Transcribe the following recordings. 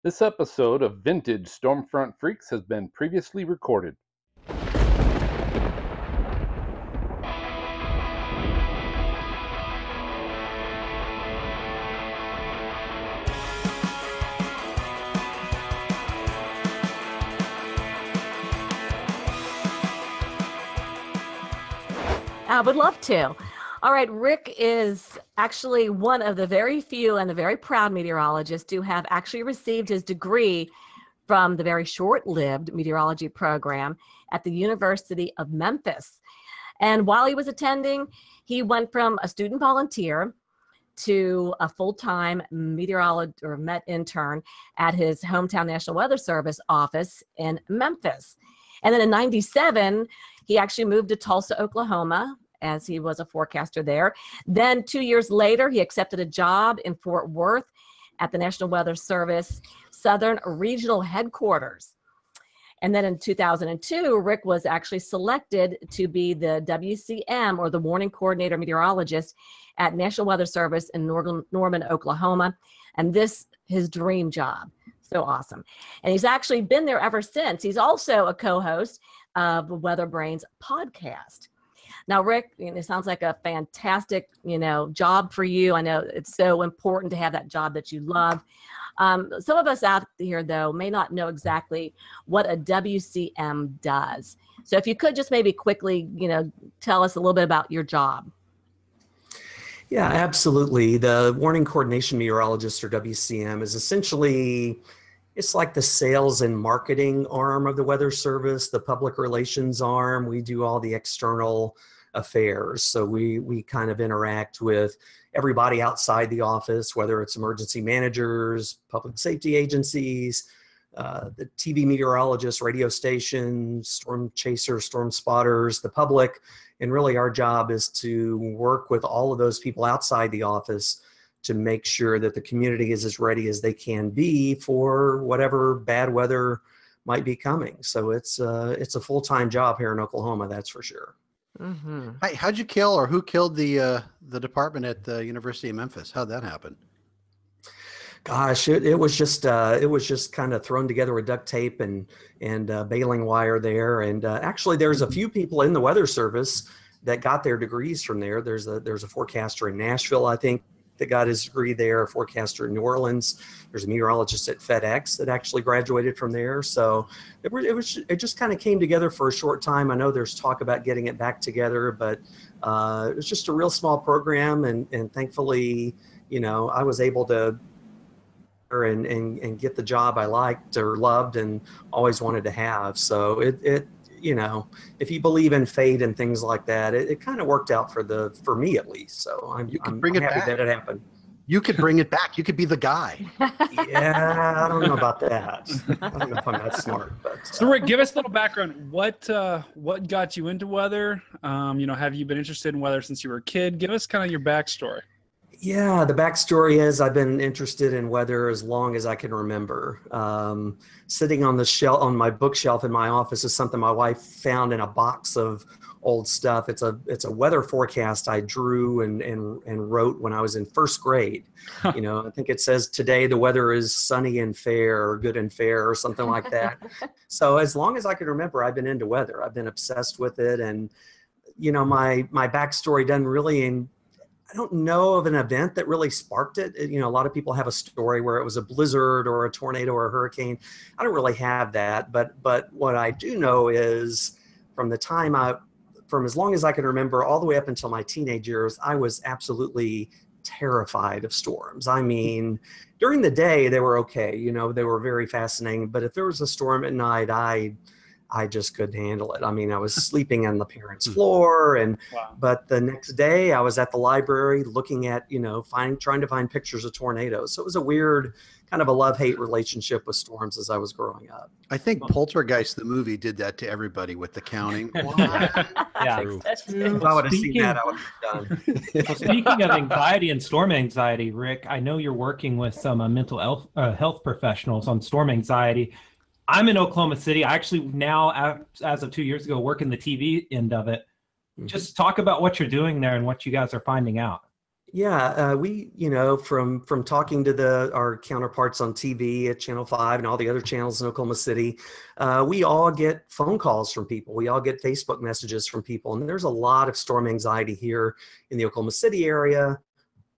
This episode of Vintage Stormfront Freaks has been previously recorded. I would love to. All right, Rick is actually one of the very few and the very proud meteorologists who have actually received his degree from the very short-lived meteorology program at the University of Memphis. And while he was attending, he went from a student volunteer to a full-time meteorologist or Met intern at his hometown National Weather Service office in Memphis. And then in '97, he actually moved to Tulsa, Oklahoma, as he was a forecaster there. Then 2 years later, he accepted a job in Fort Worth at the National Weather Service Southern Regional Headquarters. And then in 2002, Rick was actually selected to be the WCM, or the Warning Coordinator Meteorologist, at National Weather Service in Norman, Oklahoma. And this, his dream job. So awesome. And he's actually been there ever since. He's also a co-host of the WeatherBrains podcast. Now, Rick, it sounds like a fantastic, job for you. I know it's so important to have that job that you love. Some of us out here, though, may not know exactly what a WCM does. So if you could just maybe quickly, tell us a little bit about your job. Yeah, absolutely. The Warning Coordination Meteorologist, or WCM, is essentially, it's like the sales and marketing arm of the Weather Service, the public relations arm. We do all the external affairs. So we kind of interact with everybody outside the office, whether it's emergency managers, public safety agencies, the TV meteorologists, radio stations, storm chasers, storm spotters, the public. And really our job is to work with all of those people outside the office to make sure that the community is as ready as they can be for whatever bad weather might be coming. So it's a full-time job here in Oklahoma, that's for sure. Mm-hmm. Hi, how'd you kill, or who killed the department at the University of Memphis? How'd that happen? Gosh, it was just kind of thrown together with duct tape and baling wire there. And actually, there's a few people in the Weather Service that got their degrees from there. There's a forecaster in Nashville, I think, that got his degree there, a forecaster in New Orleans. There's a meteorologist at FedEx that actually graduated from there. So it just kind of came together for a short time. I know there's talk about getting it back together, but it was just a real small program. And thankfully, I was able to and get the job I liked or loved and always wanted to have. So it if you believe in fate and things like that, it kind of worked out for me at least. So I'm happy that it happened. You could bring it back. You could be the guy. Yeah, I don't know about that. I don't know if I'm that smart. But, So Rick, give us a little background. What got you into weather? Have you been interested in weather since you were a kid? Give us kind of your backstory. Yeah, the backstory is I've been interested in weather as long as I can remember. Sitting on my bookshelf in my office is something my wife found in a box of old stuff. It's a weather forecast I drew and wrote when I was in first grade. I think it says today the weather is sunny and fair, or good and fair, or something like that. So as long as I can remember, I've been into weather. I've been obsessed with it, and my backstory doesn't really I don't know of an event that really sparked it. A lot of people have a story where it was a blizzard or a tornado or a hurricane. I don't really have that, but what I do know is from as long as I can remember, all the way up until my teenage years, I was absolutely terrified of storms. I mean, during the day, they were okay. They were very fascinating. But if there was a storm at night, I just couldn't handle it. I mean, I was sleeping on the parents' floor, but the next day I was at the library looking at, trying to find pictures of tornadoes. So it was a weird kind of a love-hate relationship with storms as I was growing up. I think Poltergeist, the movie, did that to everybody with the counting. Yeah. If I would have seen that, I would have done. Well, speaking of anxiety and storm anxiety, Rick, I know you're working with some mental health professionals on storm anxiety. I'm in Oklahoma City. I actually now, as of 2 years ago, work in the TV end of it. Just talk about what you're doing there and what you guys are finding out. Yeah, we, from talking to our counterparts on TV at Channel 5 and all the other channels in Oklahoma City, we all get phone calls from people. We all get Facebook messages from people. And there's a lot of storm anxiety here in the Oklahoma City area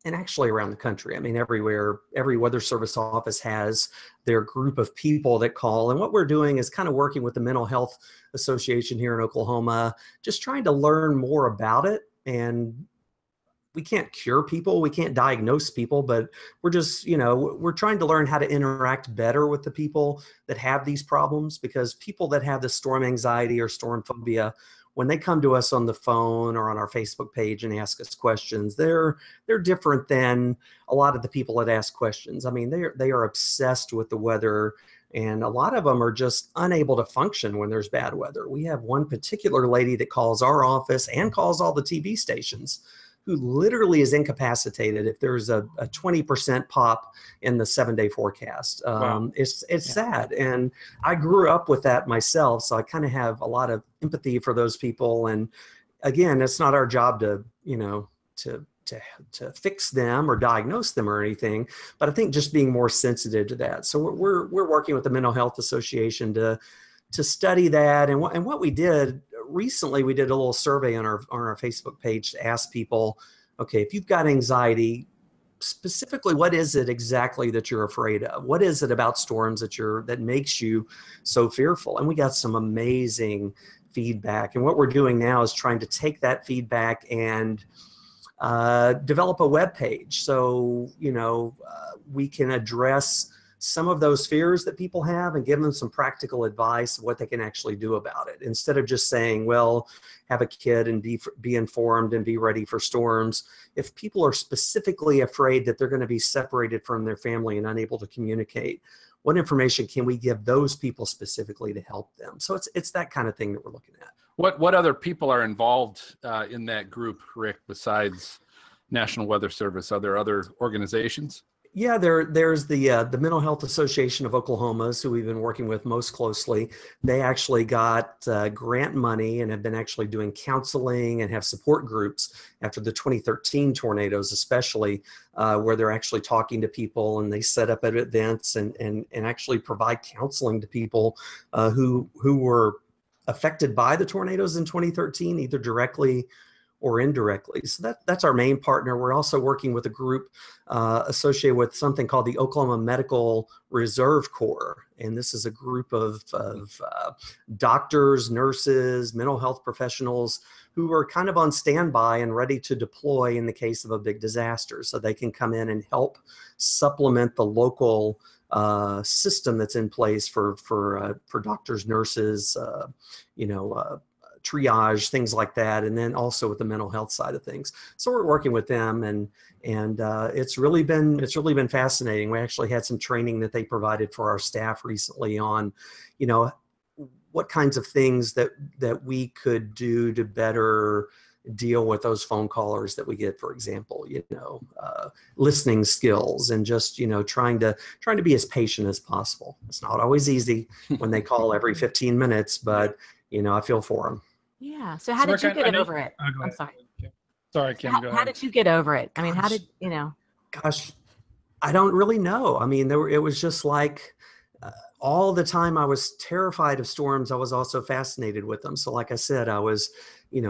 and actually around the country. I mean, everywhere, every weather service office has their group of people that call. And what we're doing is kind of working with the Mental Health Association here in Oklahoma, just trying to learn more about it. And we can't cure people, we can't diagnose people, but we're just, we're trying to learn how to interact better with the people that have these problems, because people that have the storm anxiety or storm phobia, when they come to us on the phone or on our Facebook page and ask us questions, they're different than a lot of the people that ask questions. I mean, they are obsessed with the weather, and a lot of them are just unable to function when there's bad weather. We have one particular lady that calls our office and calls all the TV stations, who literally is incapacitated if there's a 20% pop in the 7-day forecast. Wow. It's sad. And I grew up with that myself, so I kind of have a lot of empathy for those people. And again, it's not our job to, to fix them or diagnose them or anything, but I think just being more sensitive to that. So we're working with the Mental Health Association to study that. And what we did recently, we did a little survey on our Facebook page to ask people, okay, if you've got anxiety, specifically, what is it exactly that you're afraid of? What is it about storms that makes you so fearful? And we got some amazing feedback. And what we're doing now is trying to take that feedback and develop a web page. So, we can address some of those fears that people have and give them some practical advice of what they can actually do about it. Instead of just saying, well, have a kid and be informed and be ready for storms. If people are specifically afraid that they're going to be separated from their family and unable to communicate, what information can we give those people specifically to help them? So it's that kind of thing that we're looking at. What other people are involved in that group, Rick, besides National Weather Service? Are there other organizations? Yeah, there's the Mental Health Association of Oklahoma, who we've been working with most closely. They actually got grant money and have been actually doing counseling and have support groups after the 2013 tornadoes, especially where they're actually talking to people, and they set up at events and actually provide counseling to people who were affected by the tornadoes in 2013, either directly or indirectly. So that's our main partner. We're also working with a group associated with something called the Oklahoma Medical Reserve Corps. And this is a group of doctors, nurses, mental health professionals who are kind of on standby and ready to deploy in the case of a big disaster. So they can come in and help supplement the local system that's in place for doctors, nurses, triage, things like that, and then also with the mental health side of things. So we're working with them, and it's really been fascinating. We actually had some training that they provided for our staff recently on, what kinds of things that we could do to better deal with those phone callers that we get, for example, listening skills, and just, trying to be as patient as possible. It's not always easy when they call every 15 minutes, but I feel for them. Yeah. So how did you get over it? I'm sorry. Sorry, Kim, go ahead. How did you get over it? I mean, how did, Gosh, I don't really know. I mean, it was just like all the time I was terrified of storms. I was also fascinated with them. So like I said, I was,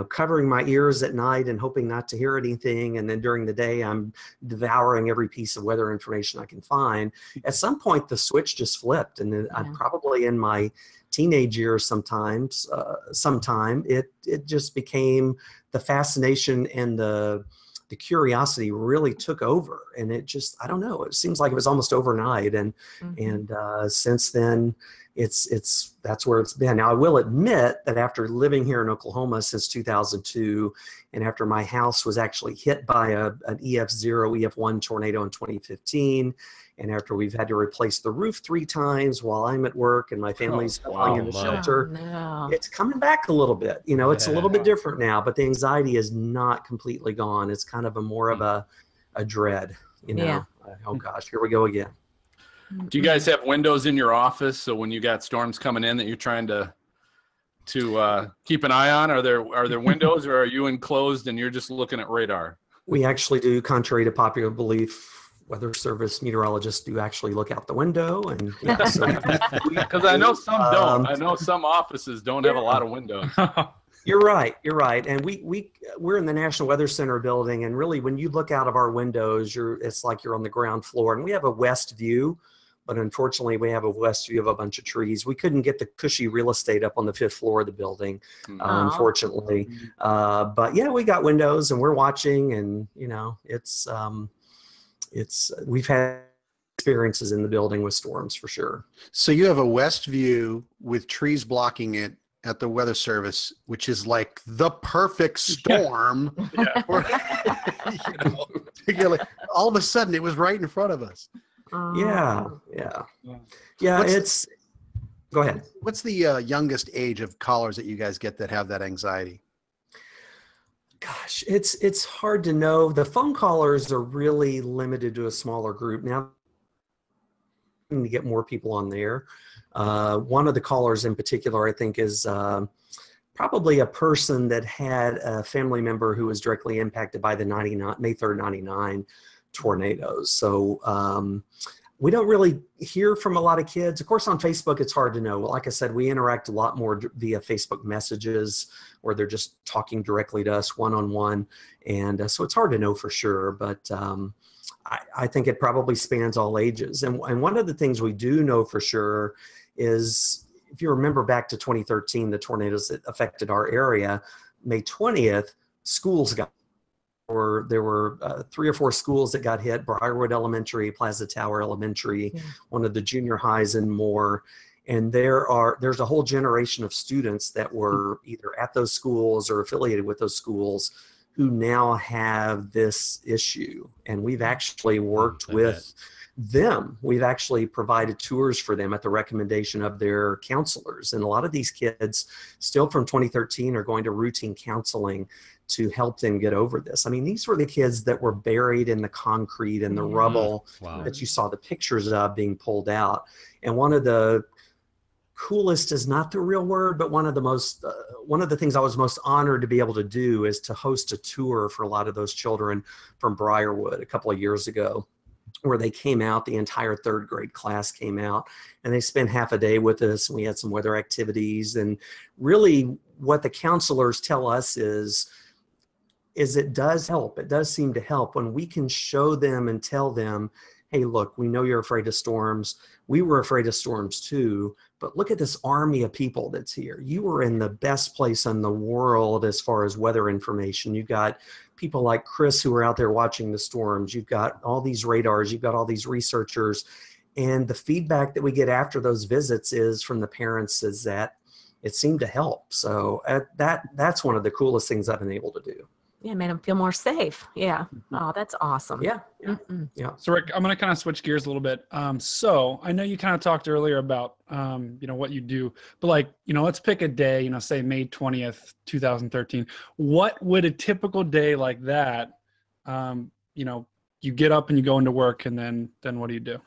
covering my ears at night and hoping not to hear anything. And then during the day, I'm devouring every piece of weather information I can find. At some point, the switch just flipped. And then I'm probably in my teenage years sometime it just became the fascination, and the curiosity really took over. And it just, I don't know, it seems like it was almost overnight. And since then, that's where it's been. Now, I will admit that after living here in Oklahoma since 2002, and after my house was actually hit by an EF0, EF1 tornado in 2015, and after we've had to replace the roof 3 times while I'm at work and my family's going in the shelter, it's coming back a little bit. It's a little bit different now, but the anxiety is not completely gone. It's kind of more of a dread, Oh gosh, here we go again. Do you guys have windows in your office, so when you got storms coming in that you're trying to keep an eye on? Are there windows, or are you enclosed and you're just looking at radar? We actually do, contrary to popular belief, weather service meteorologists do actually look out the window, and yeah, so Because I know some don't. I know some offices don't have a lot of windows. You're right. You're right. And we're in the National Weather Center building, and really, when you look out of our windows, it's like you're on the ground floor. And we have a west view, but unfortunately, we have a west view of a bunch of trees. We couldn't get the cushy real estate up on the 5th floor of the building, unfortunately. But yeah, we got windows, and we're watching, and we've had experiences in the building with storms for sure. So you have a west view with trees blocking it at the Weather Service, which is like the perfect storm. Yeah. Particularly, all of a sudden, it was right in front of us. Yeah. Go ahead. What's the youngest age of callers that you guys get that have that anxiety? Gosh, it's hard to know. The phone callers are really limited to a smaller group now. To get more people on there. One of the callers in particular, I think, is probably a person that had a family member who was directly impacted by the May 3rd, 99 tornadoes. So we don't really hear from a lot of kids. Of course, on Facebook, it's hard to know. Like I said, we interact a lot more via Facebook messages, where they're just talking directly to us one-on-one. And so it's hard to know for sure. But I think it probably spans all ages. And one of the things we do know for sure is, if you remember back to 2013, the tornadoes that affected our area, May 20th, schools got, or there were 3 or 4 schools that got hit: Briarwood Elementary, Plaza Tower Elementary, one of the junior highs, and more. And there's a whole generation of students that were either at those schools or affiliated with those schools who now have this issue. And we've actually worked with them. We've actually provided tours for them at the recommendation of their counselors. And a lot of these kids still from 2013 are going to routine counseling to help them get over this. I mean, these were the kids that were buried in the concrete and the rubble that you saw the pictures of being pulled out. And one of the coolest is not the real word, but one of the things I was most honored to be able to do is to host a tour for a lot of those children from Briarwood a couple of years ago, where they came out, the entire 3rd grade class came out, and they spent half a day with us, and we had some weather activities. And really what the counselors tell us is it does help. It does seem to help when we can show them and tell them, hey, look, we know you're afraid of storms. We were afraid of storms too, but look at this army of people that's here. You were in the best place in the world as far as weather information. You got people like Chris who are out there watching the storms. You've got all these radars. You've got all these researchers. And the feedback that we get after those visits is from the parents is that it seemed to help. So that's one of the coolest things I've been able to do. Yeah, made them feel more safe. Yeah. Oh, that's awesome. Yeah. Yeah. So Rick, I'm going to kind of switch gears a little bit. So I know you kind of talked earlier about, what you do, but let's pick a day, say May 20th, 2013. What would a typical day like that, you get up and you go into work, and then what do you do?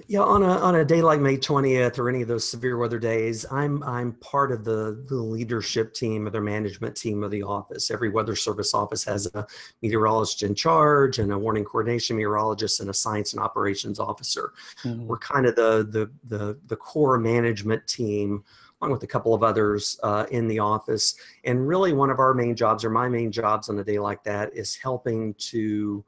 Yeah, on a day like May 20th or any of those severe weather days, I'm part of the leadership team or the management team of the office. Every weather service office has a meteorologist in charge and a warning coordination meteorologist and a science and operations officer. We're kind of the core management team, along with a couple of others in the office. And really one of our main jobs, or my main jobs on a day like that, is helping to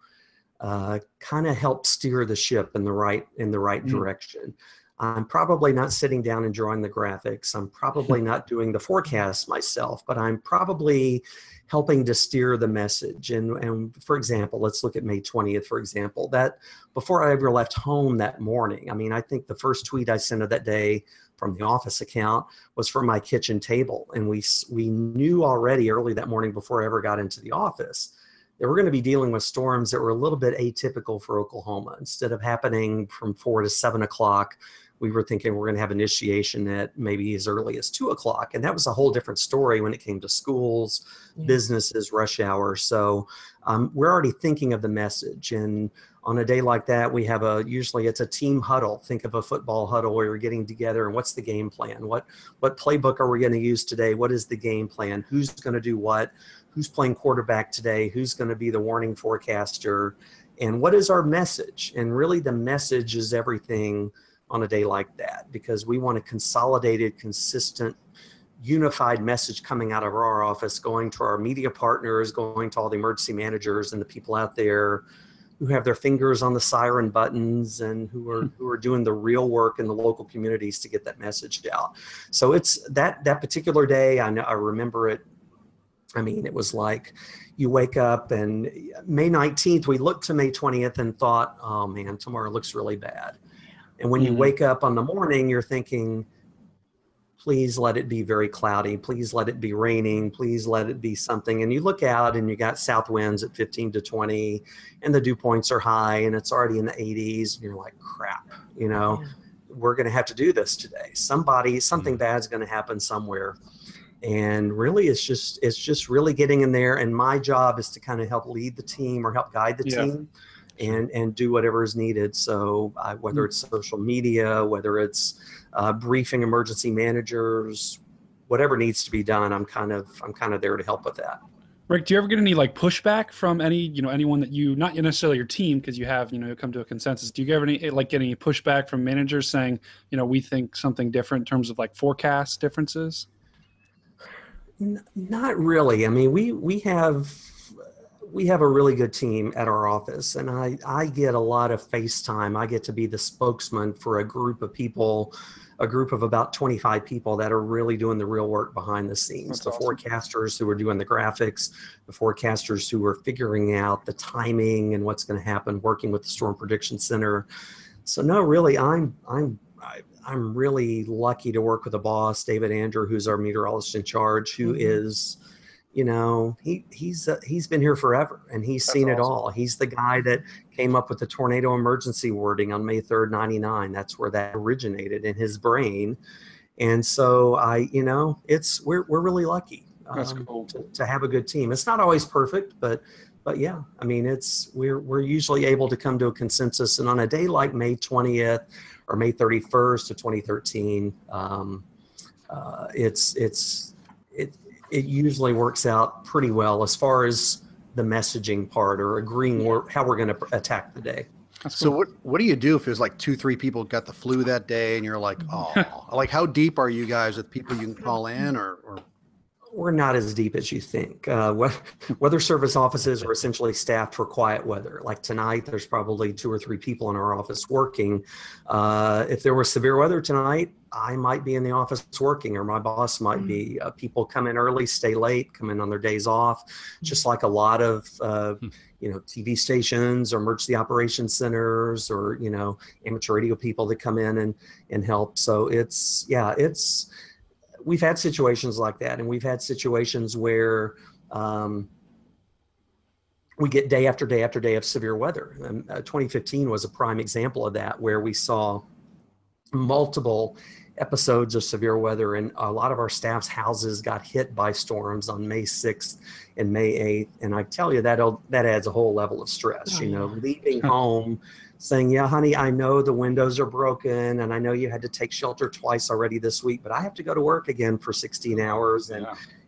kind of help steer the ship in the right direction. I'm probably not sitting down and drawing the graphics. I'm probably not doing the forecast myself, but I'm probably helping to steer the message. And for example, let's look at May 20th, for example, that before I ever left home that morning, I mean, I think the first tweet I sent of that day from the office account was from my kitchen table. And we knew already early that morning before I ever got into the office that we're going to be dealing with storms that were a little bit atypical for Oklahoma. Instead of happening from 4 to 7 o'clock, we were thinking we're going to have initiation at maybe as early as 2 o'clock. And that was a whole different story when it came to schools, businesses, rush hour. So we're already thinking of the message. And On a day like that, we have usually it's a team huddle. Think of a football huddle where you're getting together and what's the game plan? What playbook are we going to use today? What is the game plan? Who's going to do what? Who's playing quarterback today? Who's going to be the warning forecaster? And what is our message? And really the message is everything on a day like that, because we want a consolidated, consistent, unified message coming out of our office, going to our media partners, going to all the emergency managers and the people out there who have their fingers on the siren buttons and who are doing the real work in the local communities to get that message out. So it's that particular day, I remember it. I mean, it was like you wake up and May 19th, we looked to May 20th and thought, oh man, tomorrow looks really bad. And when you wake up on the morning, you're thinking, please let it be very cloudy. Please let it be raining. Please let it be something. And you look out and you got south winds at 15 to 20 and the dew points are high and it's already in the 80s. And you're like, crap, we're going to have to do this today. Something bad's going to happen somewhere. And really, it's just really getting in there. And my job is to kind of help lead the team or help guide the team and do whatever is needed. So whether it's social media, whether it's briefing emergency managers, whatever needs to be done, I'm kind of there to help with that. Rick, do you ever get any pushback from anyone that not necessarily your team, because you have, you come to a consensus. Do you get any pushback from managers saying, we think something different in terms of forecast differences? Not really. I mean, we have a really good team at our office, and I get a lot of FaceTime. I get to be the spokesman for a group of people, a group of about 25 people that are really doing the real work behind the scenes. That's awesome. Forecasters who are doing the graphics, the forecasters who are figuring out the timing and what's going to happen, working with the Storm Prediction Center. So no, really, I'm really lucky to work with a boss, David Andrew, who's our meteorologist in charge, who is, he's been here forever and he's seen it all. He's the guy that came up with the tornado emergency wording on May 3rd, 99. That's where that originated in his brain. And so we're really lucky That's cool. to have a good team. It's not always perfect, but yeah, I mean, we're usually able to come to a consensus. And on a day like May 20th or May 31st of 2013, it usually works out pretty well as far as the messaging part or agreeing how we're going to attack the day. So what do you do if there's 2-3 people got the flu that day and you're like, oh, how deep are you guys with people you can call in or? We're not as deep as you think. Weather service offices are essentially staffed for quiet weather. Like tonight, there's probably 2 or 3 people in our office working. If there was severe weather tonight, I might be in the office working, or my boss might be. People come in early, stay late, come in on their days off, just like a lot of TV stations or emergency operations centers or amateur radio people that come in and help. So we've had situations like that, and we've had situations where we get day after day after day of severe weather. 2015 was a prime example of that, where we saw multiple episodes of severe weather, and a lot of our staff's houses got hit by storms on May 6th and May 8th. And I tell you, that adds a whole level of stress, leaving home saying, yeah, honey, I know the windows are broken and I know you had to take shelter twice already this week, but I have to go to work again for 16 hours.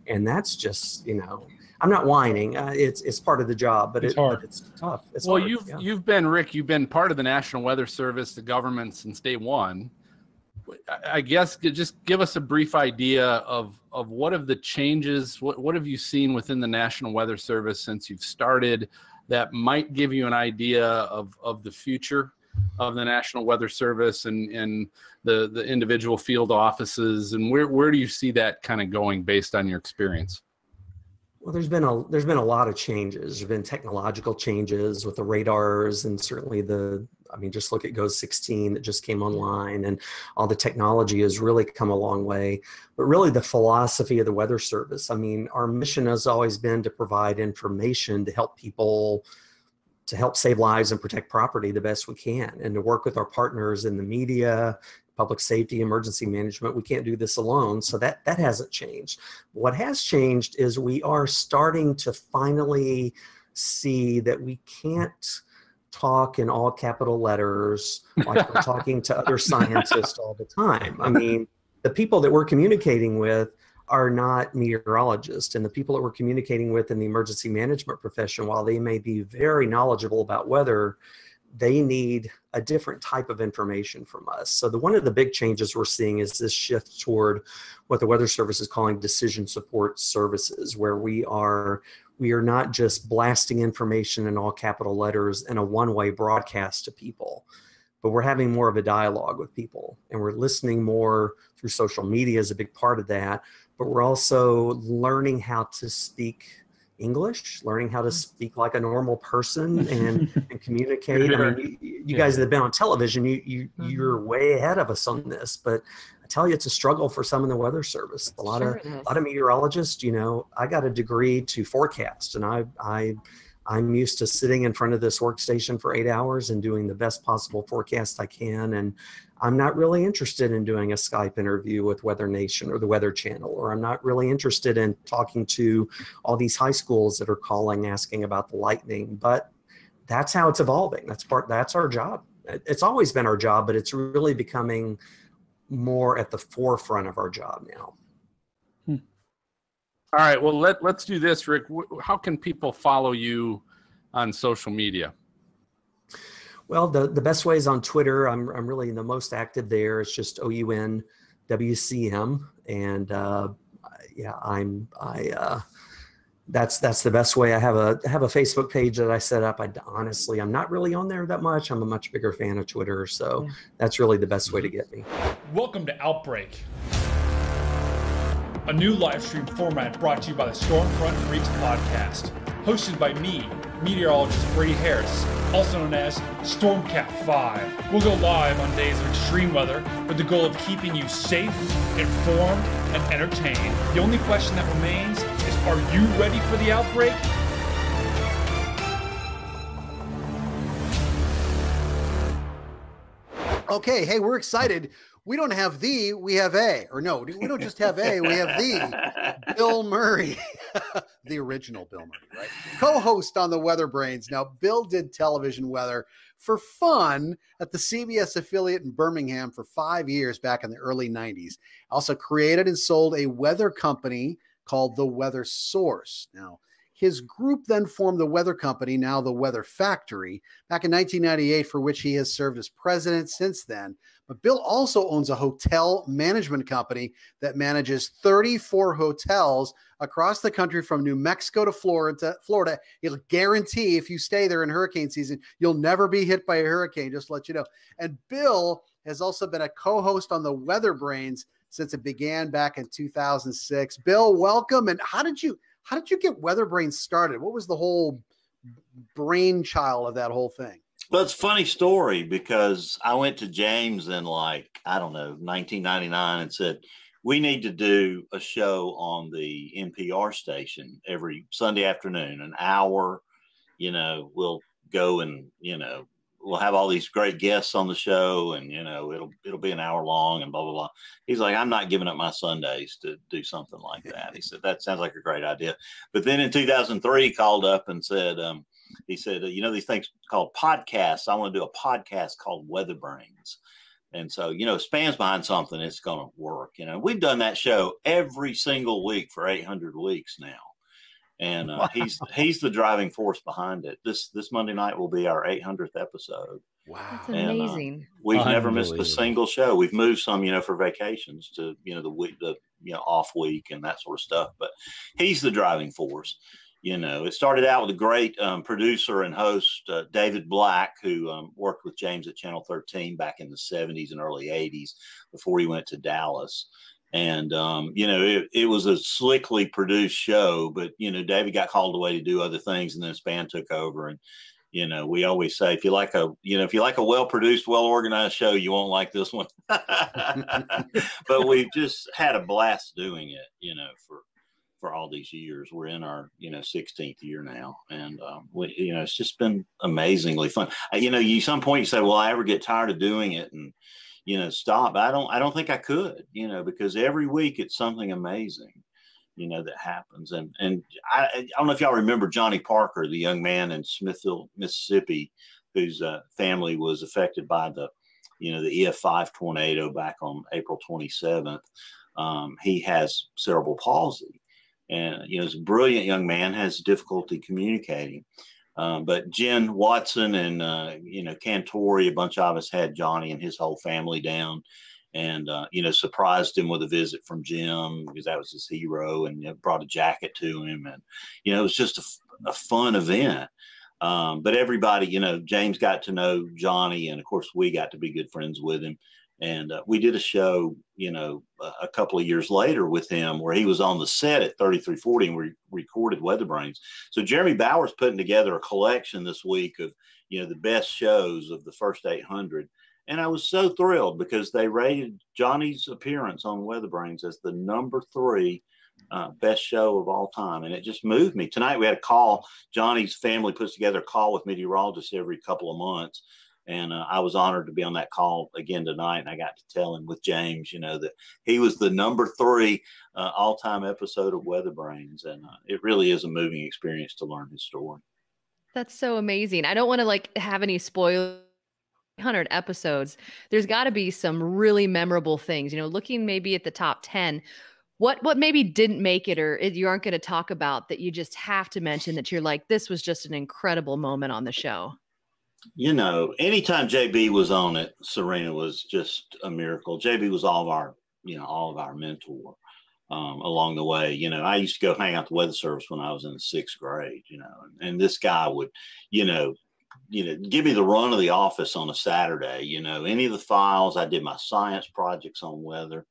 And that's just, I'm not whining. It's part of the job, but it's hard. It's tough. It's hard. You've been part of the National Weather Service, the government, since day one. I guess just give us a brief idea of what of the changes, what have you seen within the National Weather Service since you've started that might give you an idea of the future of the National Weather Service and the individual field offices, and where do you see that kind of going based on your experience? Well, there's been a lot of changes. There's been technological changes with the radars, and certainly just look at GOES 16 that just came online, and all the technology has really come a long way. But really the philosophy of the Weather Service, our mission has always been to provide information to help people, to help save lives and protect property the best we can, and to work with our partners in the media, public safety, emergency management. We can't do this alone. So that hasn't changed. What has changed is we are starting to finally see that we can't talk in all capital letters, like we're talking to other scientists all the time. I mean, the people that we're communicating with are not meteorologists, and the people that we're communicating with in the emergency management profession, while they may be very knowledgeable about weather, they need a different type of information from us. So one of the big changes we're seeing is this shift toward what the Weather Service is calling decision support services, where we are not just blasting information in all capital letters in a one-way broadcast to people, but we're having more of a dialogue with people, and we're listening more through social media is a big part of that, but we're also learning how to speak English, learning how to speak like a normal person and communicate. I mean, you guys that have been on television, you're way ahead of us on this, but I tell you, it's a struggle for some in the Weather Service. A lot of meteorologists, you know, I got a degree to forecast, and I'm used to sitting in front of this workstation for 8 hours and doing the best possible forecast I can. And I'm not really interested in doing a Skype interview with Weather Nation or the Weather Channel, or I'm not really interested in talking to all these high schools that are calling, asking about the lightning. But that's how it's evolving. That's our job. It's always been our job, but it's really becoming more at the forefront of our job now. All right, well, let's do this, Rick. How can people follow you on social media? Well, the best way is on Twitter. I'm really the most active there. It's just OUNWCM, and that's the best way. I have a Facebook page that I set up. Honestly, I'm not really on there that much. I'm a much bigger fan of Twitter, so that's really the best way to get me. Welcome to Outbreak, a new live stream format brought to you by the Stormfront Freaks podcast, hosted by me, meteorologist Brady Harris, also known as Stormcat 5. We'll go live on days of extreme weather with the goal of keeping you safe, informed, and entertained. The only question that remains is, are you ready for the outbreak? Okay, hey, we're excited. We don't have we have a, or no, we don't just have a, we have the Bill Murray, the original Bill Murray, right? Co-host on the WeatherBrains. Now, Bill did television weather for fun at the CBS affiliate in Birmingham for 5 years back in the early 90s. Also created and sold a weather company called The Weather Source. Now, his group then formed the weather company, now the Weather Factory, back in 1998, for which he has served as president since then. But Bill also owns a hotel management company that manages 34 hotels across the country from New Mexico to Florida. He'll guarantee if you stay there in hurricane season, you'll never be hit by a hurricane, just to let you know. And Bill has also been a co-host on the WeatherBrains since it began back in 2006. Bill, welcome. And how did you get WeatherBrains started? What was the whole brainchild of that whole thing? Well, it's a funny story because I went to James in 1999 and said, we need to do a show on the NPR station every Sunday afternoon, an hour. We'll go and, we'll have all these great guests on the show, and, it'll be an hour long and blah, blah, blah. He's like, I'm not giving up my Sundays to do something like that. He said, that sounds like a great idea. But then in 2003, he called up and said, these things called podcasts. I want to do a podcast called WeatherBrains. And so, Span's behind something, it's going to work. We've done that show every single week for 800 weeks now. And wow. he's the driving force behind it. This Monday night will be our 800th episode. Wow. That's amazing. We've never missed a single show. We've moved some, for vacations to, the week, off week and that sort of stuff. But he's the driving force. It started out with a great producer and host, David Black, who worked with James at Channel 13 back in the 70s and early 80s before he went to Dallas. And, it was a slickly produced show, but, David got called away to do other things, and then Span took over. And, we always say, if you like a well-produced, well-organized show, you won't like this one. But we've just had a blast doing it, for all these years. We're in our 16th year now, and it's just been amazingly fun. Some point you say, will I ever get tired of doing it and stop? I don't think I could, because every week it's something amazing that happens. And I don't know if y'all remember Johnny Parker, the young man in Smithville, Mississippi, whose family was affected by the EF5 tornado back on April 27th. He has cerebral palsy, and he's a brilliant young man, has difficulty communicating. But Jen Watson and Cantori, a bunch of us had Johnny and his whole family down, and surprised him with a visit from Jim, because that was his hero, and brought a jacket to him, and it was just a fun event. But everybody, James got to know Johnny, and of course we got to be good friends with him. And we did a show, a couple of years later with him, where he was on the set at 3340, and we recorded WeatherBrains. So Jeremy Bauer's putting together a collection this week of, the best shows of the first 800. And I was so thrilled because they rated Johnny's appearance on WeatherBrains as the #3 best show of all time. And it just moved me. Tonight we had a call. Johnny's family puts together a call with meteorologists every couple of months. And I was honored to be on that call again tonight. And I got to tell him with James, that he was the #3 all-time episode of WeatherBrains. And it really is a moving experience to learn his story. That's so amazing. I don't want to have any spoilers. 100 episodes. There's got to be some really memorable things, looking maybe at the top 10. What maybe didn't make it, or you aren't going to talk about, that you just have to mention, that you're like, this was just an incredible moment on the show? Anytime JB was on it, Serena was just a miracle. JB was all of our mentor along the way. I used to go hang out at the weather service when I was in the 6th grade, and this guy would, give me the run of the office on a Saturday. Any of the files. I did my science projects on weather,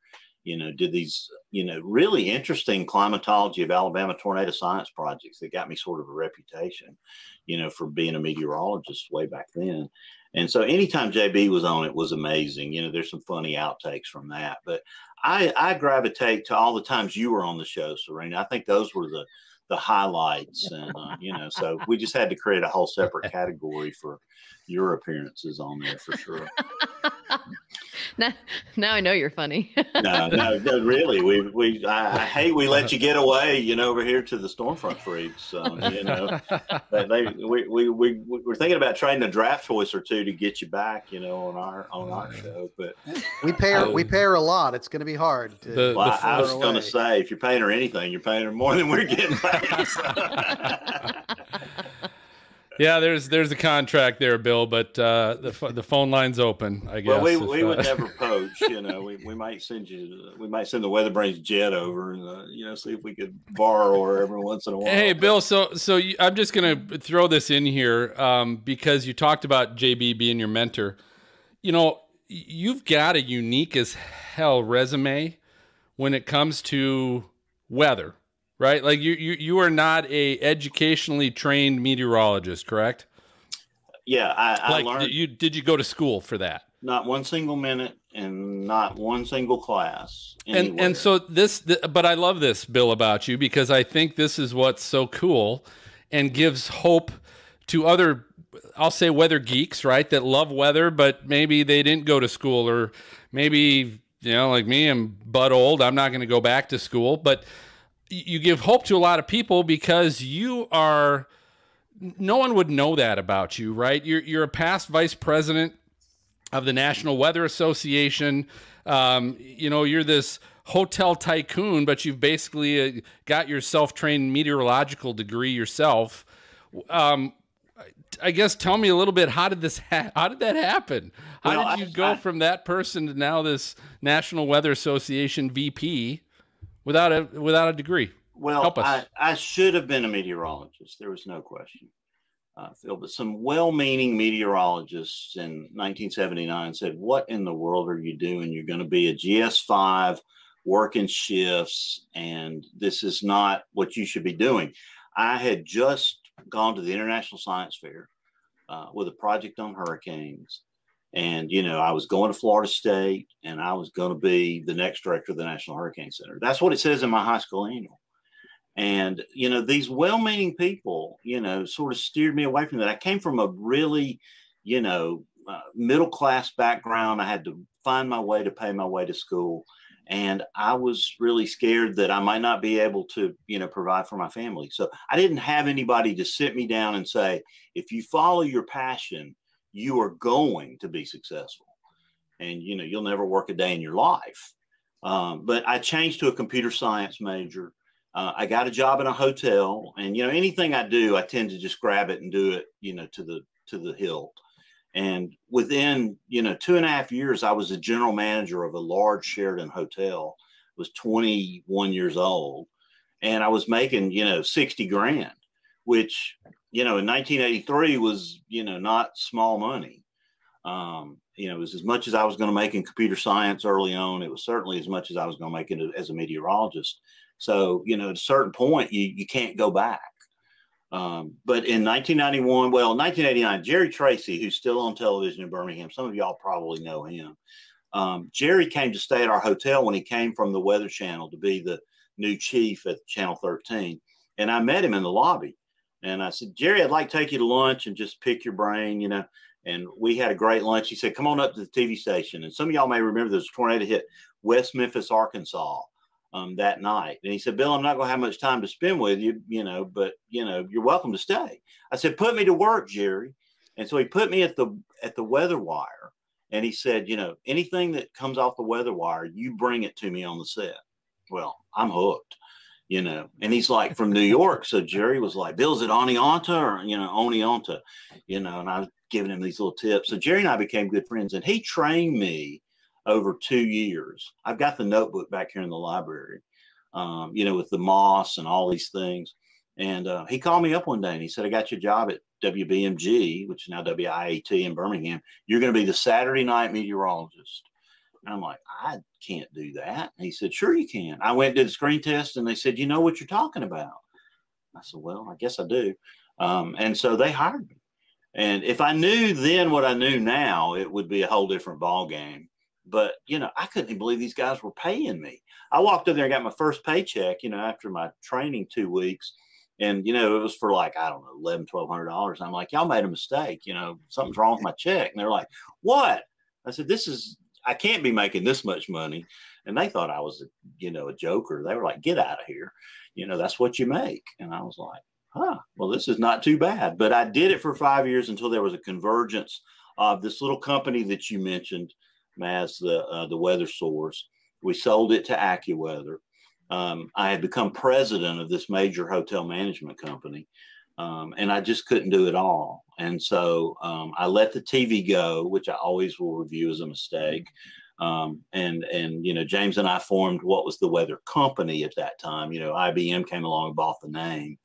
did these, really interesting climatology of Alabama tornado science projects that got me sort of a reputation, for being a meteorologist way back then. And so anytime JB was on, it was amazing. There's some funny outtakes from that, but I gravitate to all the times you were on the show, Serena. I think those were the highlights, and so we just had to create a whole separate category for your appearances on there for sure. Now I know you're funny. no, really, I hate we let you get away, over here to the Stormfront freaks. We're thinking about trading a draft choice or two to get you back, on our show. But we pay her a lot. It's going to be hard. I was going to say, if you're paying her anything, you're paying her more than we're getting paid. Yeah, there's a contract there, Bill, but the phone line's open, I guess. Well, we would never poach. We might send the WeatherBrains jet over and see if we could borrow her every once in a while. Hey, Bill, so I'm just gonna throw this in here because you talked about JB being your mentor. You've got a unique as hell resume when it comes to weather. Right? Like you are not a educationally trained meteorologist, correct? Yeah, I learned. Did you go to school for that? Not one single minute and not one single class anywhere. And so but I love this, Bill, about you, because I think this is what's so cool and gives hope to other, I'll say, weather geeks, right? That love weather, but maybe they didn't go to school, or maybe, like me, I'm butt old. I'm not going to go back to school, but you give hope to a lot of people because no one would know that about you, right? You're a past vice president of the National Weather Association. You're this hotel tycoon, but you've basically got your self-trained meteorological degree yourself. I guess tell me a little bit, how did that happen? How did you go from that person to now this National Weather Association VP? Without a degree? Well, help us. I should have been a meteorologist. There was no question, Phil. But some well-meaning meteorologists in 1979 said, "What in the world are you doing? You're going to be a GS5, working shifts, and this is not what you should be doing." I had just gone to the International Science Fair with a project on hurricanes. And, I was going to Florida State, and I was going to be the next director of the National Hurricane Center. That's what it says in my high school annual. And, these well-meaning people, sort of steered me away from that. I came from a really, middle-class background. I had to find my way to pay my way to school. And I was really scared that I might not be able to, provide for my family. So I didn't have anybody to sit me down and say, if you follow your passion, you are going to be successful. And, you know, you'll never work a day in your life. But I changed to a computer science major. I got a job in a hotel, and, you know, anything I do, I tend to just grab it and do it, you know, to the hilt. And within, you know, 2.5 years, I was the general manager of a large Sheraton hotel. I was 21 years old, and I was making, you know, 60 grand, which, you know, in 1983 was, you know, not small money. You know, it was as much as I was going to make in computer science early on. It was certainly as much as I was going to make it as a meteorologist. So, you know, at a certain point, you can't go back. But in 1991, well, 1989, Jerry Tracy, who's still on television in Birmingham, some of y'all probably know him. Jerry came to stay at our hotel when he came from the Weather Channel to be the new chief at Channel 13. And I met him in the lobby. And I said, Jerry, I'd like to take you to lunch and just pick your brain, you know. And we had a great lunch. He said, come on up to the TV station. And some of y'all may remember this tornado hit West Memphis, Arkansas that night. And he said, Bill, I'm not going to have much time to spend with you, you know, but, you know, you're welcome to stay. I said, put me to work, Jerry. And so he put me at the weather wire. And he said, you know, anything that comes off the weather wire, you bring it to me on the set. Well, I'm hooked. You know, and he's like from New York. So Jerry was like, Bill, is it Oneonta or, you know, Oneonta, you know, and I was giving him these little tips. So Jerry and I became good friends, and he trained me over 2 years. I've got the notebook back here in the library, you know, with the moss and all these things. And he called me up one day and he said, I got you a job at WBMG, which is now WIAT in Birmingham. You're going to be the Saturday night meteorologist. And I'm like, I can't do that. And he said, sure you can. I went and did the screen test, and they said, you know what you're talking about? I said, well, I guess I do. And so they hired me. And if I knew then what I knew now, it would be a whole different ball game. But, you know, I couldn't even believe these guys were paying me. I walked in there and got my first paycheck, you know, after my training 2 weeks. And, you know, it was for like, I don't know, $1,100, $1,200. I'm like, y'all made a mistake. You know, something's wrong with my check. And they're like, what? I said, I can't be making this much money. And they thought I was, you know, a joker. They were like, get out of here. You know, that's what you make. And I was like, well, this is not too bad. But I did it for 5 years until there was a convergence of this little company that you mentioned, Maz, the Weather Source. We sold it to AccuWeather. I had become president of this major hotel management company. And I just couldn't do it all. And so I let the TV go, which I always will review as a mistake. And you know, James and I formed what was the Weather Company at that time. You know, IBM came along and bought the name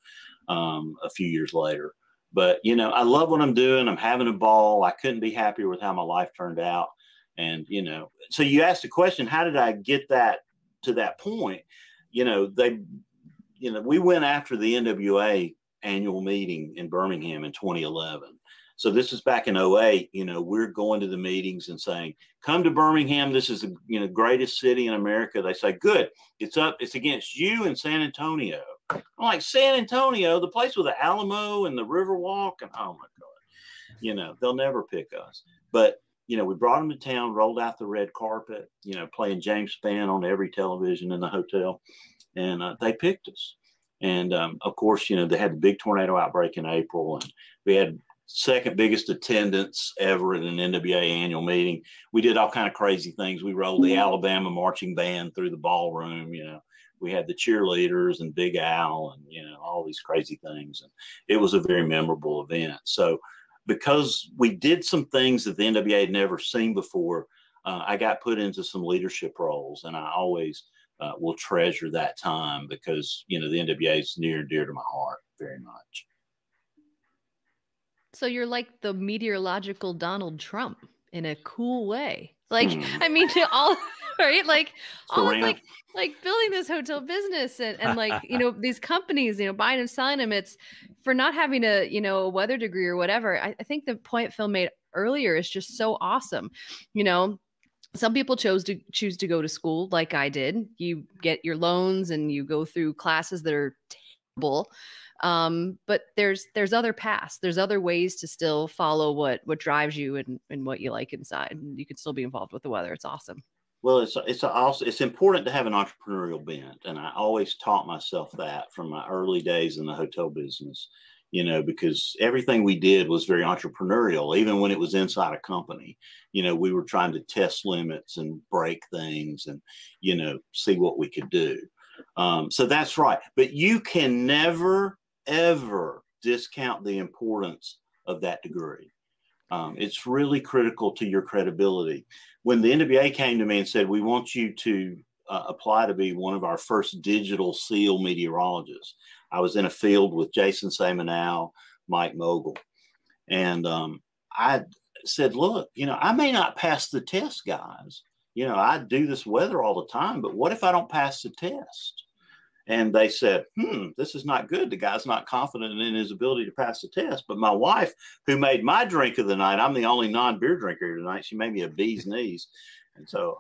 a few years later. But, you know, I love what I'm doing. I'm having a ball. I couldn't be happier with how my life turned out. And, you know, so you asked the question, how did I get that to that point? You know, we went after the NWA annual meeting in Birmingham in 2011. So this is back in 2008. You know, we're going to the meetings and saying, come to Birmingham. This is the, you know, greatest city in America. They say, good. It's against you and San Antonio. I'm like, San Antonio, the place with the Alamo and the Riverwalk. And oh my God, you know, they'll never pick us. But, you know, we brought them to town, rolled out the red carpet, you know, playing James Spann on every television in the hotel. And they picked us. And of course, you know, they had the big tornado outbreak in April, and we had second biggest attendance ever at an NWA annual meeting. We did all kind of crazy things. We rolled the Alabama marching band through the ballroom. You know, we had the cheerleaders and Big Al and, you know, all these crazy things. And it was a very memorable event. So because we did some things that the NWA had never seen before, I got put into some leadership roles, and I always will treasure that time because, you know, the NWA is near and dear to my heart very much. So you're like the meteorological Donald Trump in a cool way. Like, I mean, all right, like all of, like building this hotel business and like, you know, these companies, you know, buying and selling them. It's for not having a, you know, a weather degree or whatever. I think the point Phil made earlier is just so awesome. You know, some people choose to go to school like I did. You get your loans and you go through classes that are terrible. But there's other paths. There's other ways to still follow what drives you and what you like inside. And you can still be involved with the weather. It's awesome. Well, it's important to have an entrepreneurial bent. And I always taught myself that from my early days in the hotel business. because everything we did was very entrepreneurial. Even when it was inside a company, we were trying to test limits and break things and, see what we could do. So that's right. But you can never, ever discount the importance of that degree. It's really critical to your credibility. When the NWA came to me and said, we want you to apply to be one of our first digital SEAL meteorologists, I was in a field with Jason Semenau, Mike Mogul. And I said, look, I may not pass the test, guys. I do this weather all the time, but what if I don't pass the test? And they said, this is not good. The guy's not confident in his ability to pass the test. But my wife, who made my drink of the night, I'm the only non-beer drinker here tonight. She made me a bee's knees. And so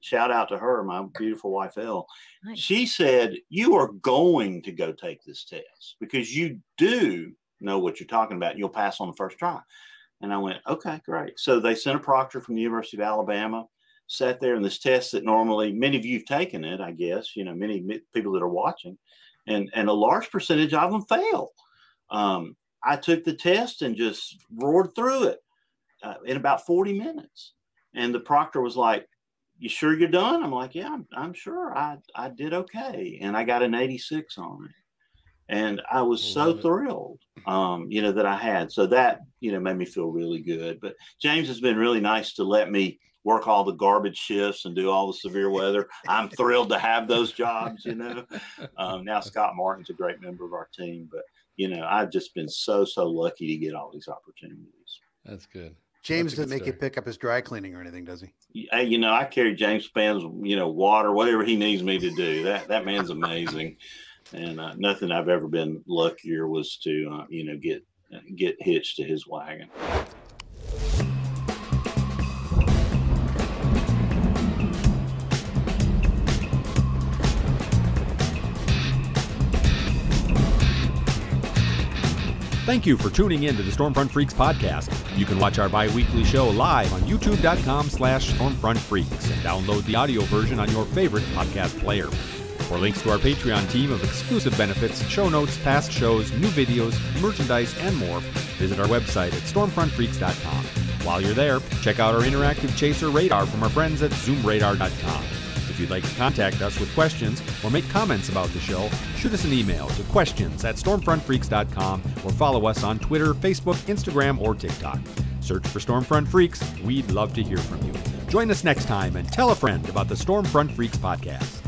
shout out to her, my beautiful wife, Elle. Nice. She said, you are going to go take this test because you do know what you're talking about. You'll pass on the first try. And I went, okay, great. So they sent a proctor from the University of Alabama, sat there in this test that normally many of you have taken it, I guess, many people that are watching, and a large percentage of them fail. I took the test and just roared through it in about 40 minutes. And the proctor was like, you sure you're done? I'm like, yeah, I'm sure I did okay. And I got an 86 on it. And I was so thrilled, that I had. So that, made me feel really good. But James has been really nice to let me work all the garbage shifts and do all the severe weather. I'm thrilled to have those jobs, Now Scott Martin's a great member of our team. But, I've just been so lucky to get all these opportunities. That's good. James doesn't make you pick up his dry cleaning or anything, does he? I carry James Spann's, water, whatever he needs me to do. That man's amazing. And nothing I've ever been luckier was to, get hitched to his wagon. Thank you for tuning in to the Stormfront Freaks podcast. You can watch our bi-weekly show live on youtube.com/stormfrontfreaks and download the audio version on your favorite podcast player. For links to our Patreon team of exclusive benefits, show notes, past shows, new videos, merchandise, and more, visit our website at stormfrontfreaks.com. While you're there, check out our interactive chaser radar from our friends at zoomradar.com. If you'd like to contact us with questions or make comments about the show, shoot us an email to questions@stormfrontfreaks.com or follow us on Twitter, Facebook, Instagram, or TikTok. Search for Stormfront Freaks. We'd love to hear from you. Join us next time and tell a friend about the Stormfront Freaks podcast.